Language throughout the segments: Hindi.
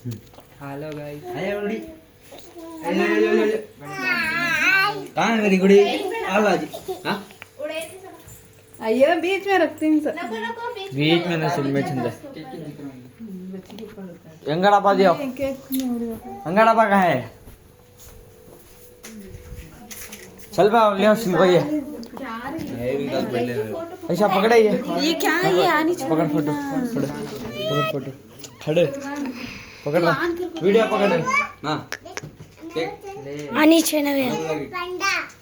Hello guys. अरे गुड़ी कहाँ मेरी गुड़ी आलो आज। हाँ अయ్యో बीच में रखती हूँ सर। बीच में ना सुन में चंदा अंगड़ा पा दियो अंगड़ा पा कहाँ है चल पा ले सुन भैया ऐसा पकड़े ये क्या है ये आनी पकड़ फोटो पकड़ फोटो खड़े पकड़ रहा वीडियो पकड़ हाँ आनी छेना वे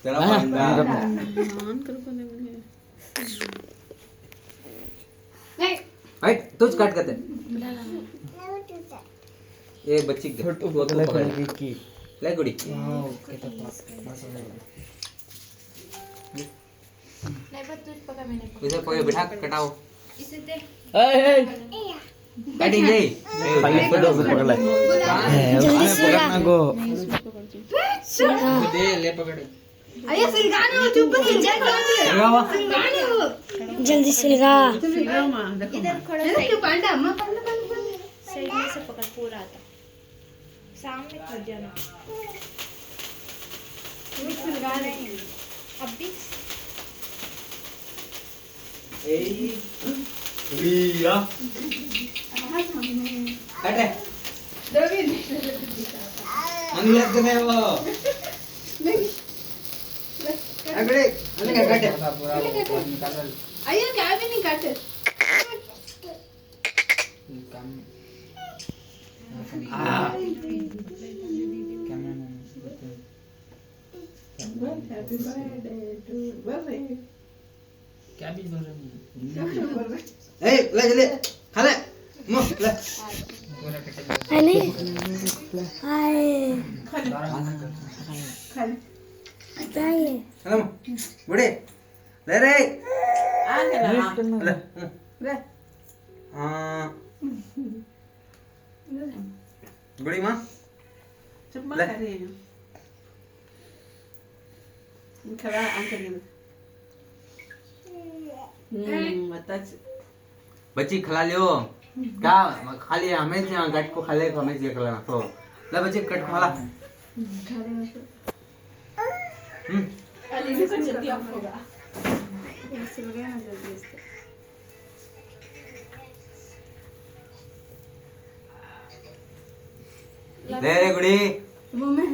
तेरा पंडा हाइट तुझ काट करते ये बच्ची के फोटो वो तो पकड़ की ले गुड़ी इसे कोई बिठा कटाओ कटिंग नहीं खाली फोटो से पकड़ ले जल्दी से पकड़ना को दे ले पकड़ अయ్యో सिलगाने हो चुप से सिलगाने हो जल्दी सिलगा इधर खड़ा क्यों पांडा अम्मा पांडा साइड में से पकड़ पूरा आता सामने खड़ जाना सिलगा रहे हैं अब भी रिया कटे रविन अंग लगते हैं वो अगले अन्य क्या कटे अయ్యో क्या भी नहीं काटे क्या भी बोल रहे ए ले जल्दी खा ले मो ले अरे हाय क्या ये हेलो गुड़ी ले रे ले ले हाँ गुड़ी माँ चुप मत ले। कर रही हूँ खड़ा आंसर बता बच्ची खिला लियो क्या खाली हमें गट को खाले को हमें खिलाना तो ले बच्ची कट खाला अली भी कुछ जल्दी ऑफ होगा ऐसे हो गया ना जल्दी इसको ले रे गुड़ी वो मैं